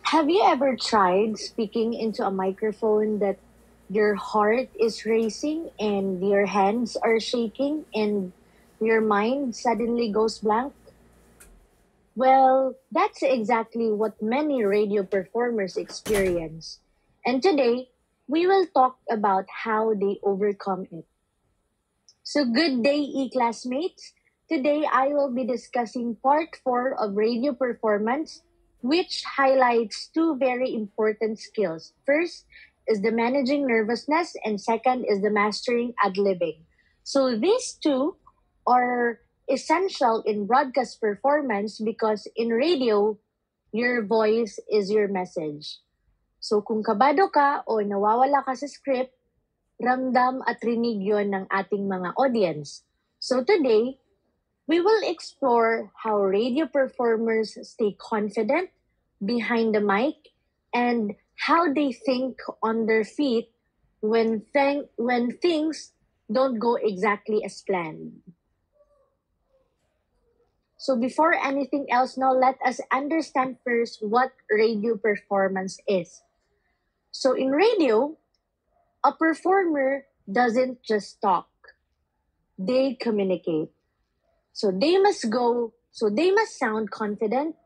Have you ever tried speaking into a microphone that your heart is racing and your hands are shaking and your mind suddenly goes blank? Well, that's exactly what many radio performers experience. And today, we will talk about how they overcome it. So, good day, e-classmates. Today, I will be discussing part 4 of radio performance, which highlights two very important skills. First is the managing nervousness, and second is the mastering ad-libbing. So, these two are essential in broadcast performance because in radio, your voice is your message. So, kung kabado ka o nawawala ka sa script, ramdam at rinig yon ng ating mga audience. So today, we will explore how radio performers stay confident behind the mic and how they think on their feet when things don't go exactly as planned. So before anything else, now let us understand first what radio performance is. So in radio, a performer doesn't just talk, they communicate. So they must sound confident,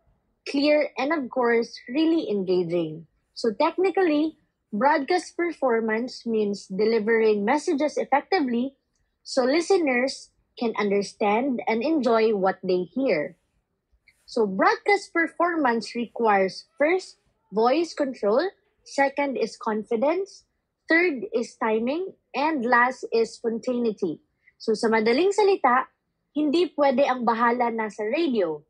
clear, and of course, really engaging. So technically, broadcast performance means delivering messages effectively so listeners can understand and enjoy what they hear. So broadcast performance requires first voice control, second is confidence, third is timing, and last is spontaneity. So sa madaling salita, hindi pwede ang bahala nasa radio.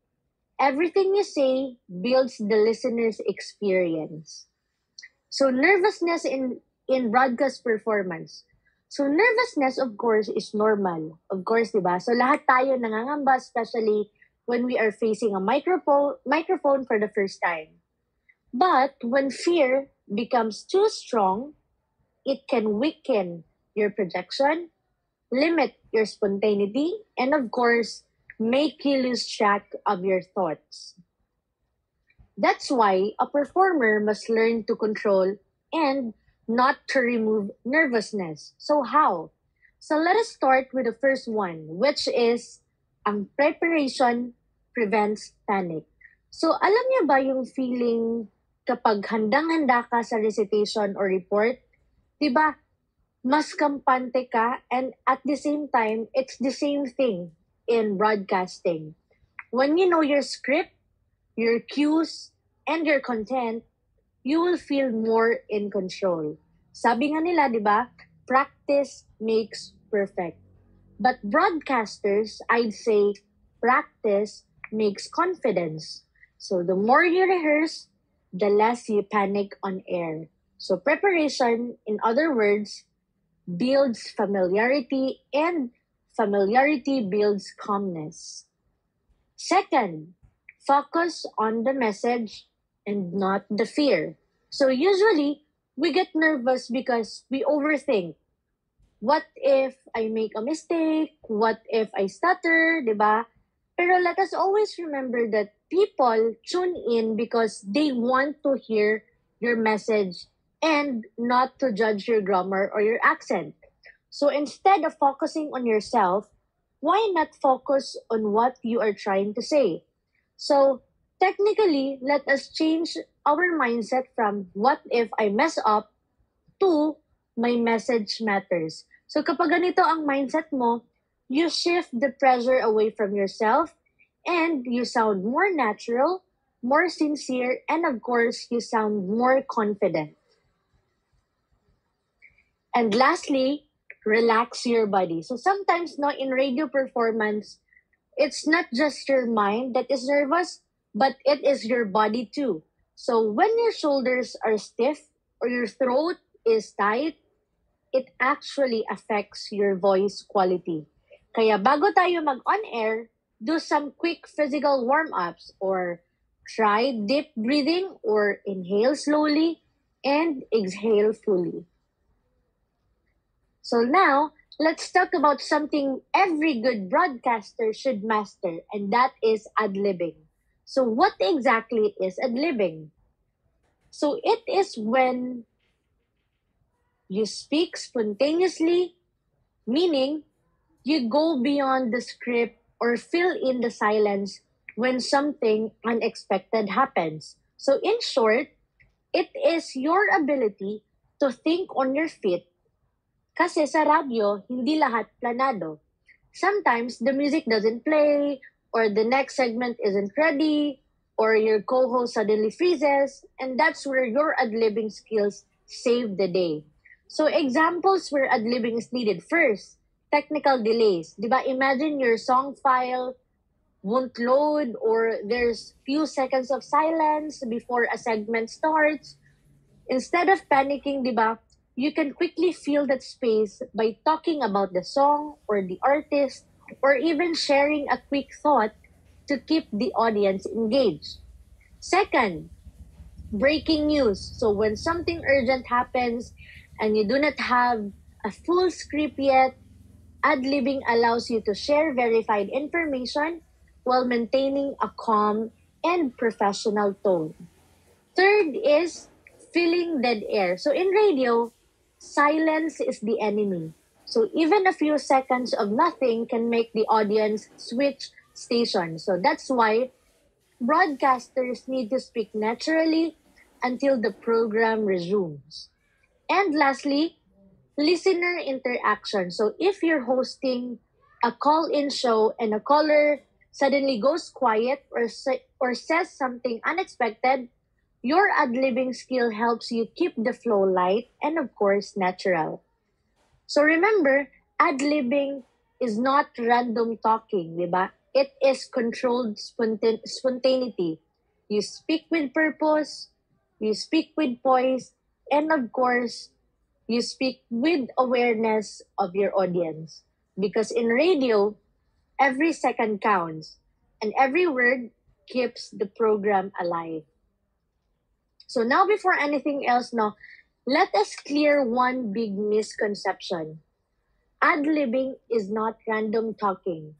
Everything you say builds the listener's experience. So nervousness in broadcast performance. So nervousness of course is normal. Of course, 'di ba? So lahat tayo nangangamba especially when we are facing a microphone for the first time. But when fear becomes too strong, it can weaken your projection, limit your spontaneity, and of course, make you lose track of your thoughts. That's why a performer must learn to control and not to remove nervousness. So how? So let us start with the first one, which is ang preparation prevents panic. So alam niyo ba yung feeling kapag handang-handa ka sa recitation or report, 'di ba? Mas kampante ka and at the same time, it's the same thing in broadcasting. When you know your script, your cues, and your content, you will feel more in control. Sabi nga nila, di ba? Practice makes perfect. But broadcasters, I'd say practice makes confidence. So the more you rehearse, the less you panic on air. So preparation, in other words, builds familiarity and familiarity builds calmness. Second, focus on the message and not the fear. So usually we get nervous because we overthink. What if I make a mistake? What if I stutter? Diba? Pero let us always remember that people tune in because they want to hear your message and not to judge your grammar or your accent. So instead of focusing on yourself, why not focus on what you are trying to say? So technically, let us change our mindset from what if I mess up to my message matters. So kapag ganito ang mindset mo, you shift the pressure away from yourself and you sound more natural, more sincere, and of course, you sound more confident. And lastly, relax your body. So sometimes no in radio performance, it's not just your mind that is nervous, but it is your body too. So when your shoulders are stiff or your throat is tight, it actually affects your voice quality. Kaya bago tayo mag-on air, do some quick physical warm-ups or try deep breathing or inhale slowly and exhale fully. So now, let's talk about something every good broadcaster should master, and that is ad-libbing. So what exactly is ad-libbing? So it is when you speak spontaneously, meaning you go beyond the script or fill in the silence when something unexpected happens. So, in short, it is your ability to think on your feet kasi sa radyo, hindi lahat planado. Sometimes the music doesn't play, or the next segment isn't ready, or your co-host suddenly freezes, and that's where your ad-libbing skills save the day. So examples where ad-libbing is needed. First, technical delays. Diba? Imagine your song file won't load or there's few seconds of silence before a segment starts. Instead of panicking, di ba, you can quickly fill that space by talking about the song or the artist or even sharing a quick thought to keep the audience engaged. Second, breaking news. So when something urgent happens and you do not have a full script yet, ad-libbing allows you to share verified information while maintaining a calm and professional tone. Third is filling dead air. So in radio, silence is the enemy. So even a few seconds of nothing can make the audience switch stations. So that's why broadcasters need to speak naturally until the program resumes. And lastly, listener interaction. So if you're hosting a call-in show and a caller suddenly goes quiet or says something unexpected, your ad-libbing skill helps you keep the flow light and of course natural. So remember, ad-libbing is not random talking, di ba? It is controlled spontaneity. You speak with purpose, you speak with poise, and of course, you speak with awareness of your audience. Because in radio, every second counts and every word keeps the program alive. So now before anything else, no, let us clear one big misconception. Ad-libbing is not random talking.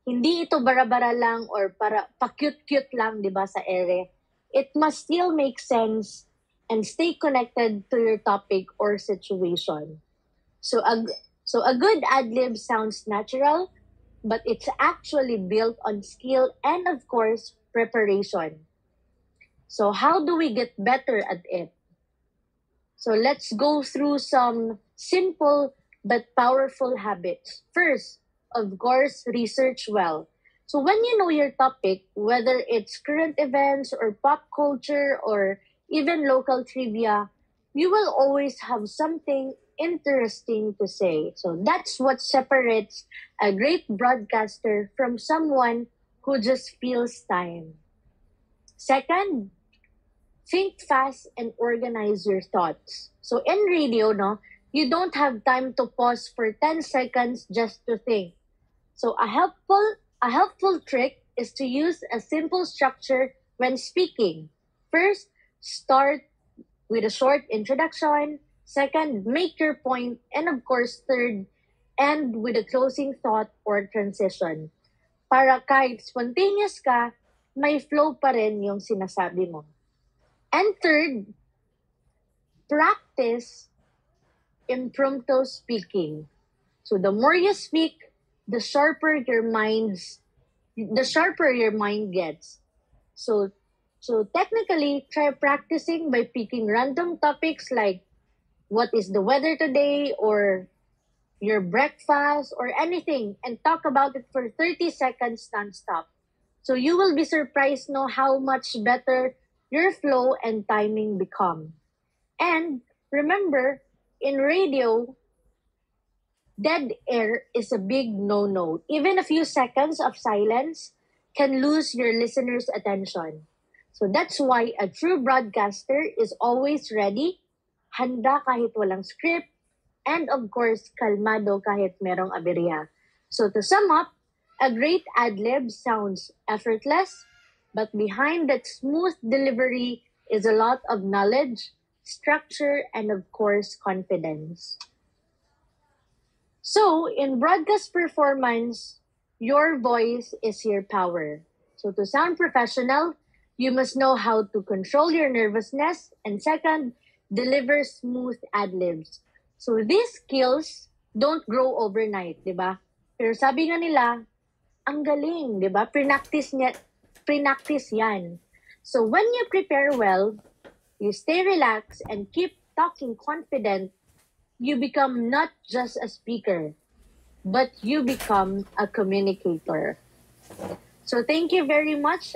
Hindi ito bara-bara lang or para pa-cute-cute lang, di ba, sa ere. It must still make sense and stay connected to your topic or situation. So a good ad-lib sounds natural, but it's actually built on skill and of course preparation. So how do we get better at it? So let's go through some simple but powerful habits. First, of course, research well. So when you know your topic, whether it's current events or pop culture or even local trivia, you will always have something interesting to say. So that's what separates a great broadcaster from someone who just fills time. Second, think fast and organize your thoughts. So in radio, no, you don't have time to pause for 10 seconds just to think. So a helpful trick is to use a simple structure when speaking. First, start with a short introduction. Second, make your point. And of course, third, end with a closing thought or transition. Para kahit spontaneous ka, may flow pa rin yung sinasabi mo. And third, practice impromptu speaking. So the more you speak, the sharper your mind gets. So so technically try practicing by picking random topics like what is the weather today or your breakfast or anything and talk about it for 30 seconds nonstop. So you will be surprised know how much better your flow and timing become. And remember, in radio, dead air is a big no-no. Even a few seconds of silence can lose your listeners' attention. So that's why a true broadcaster is always ready, handa kahit walang script, and of course, kalmado kahit merong aberya. So to sum up, a great ad-lib sounds effortless, but behind that smooth delivery is a lot of knowledge, structure, and of course, confidence. So, in broadcast performance, your voice is your power. So, to sound professional, You must know how to control your nervousness. And second, deliver smooth ad-libs. So these skills don't grow overnight, di ba? Pero sabi nga nila, ang galing, di ba? Pre-practice yan. So when you prepare well, you stay relaxed and keep talking confident, you become not just a speaker, but you become a communicator. So thank you very much.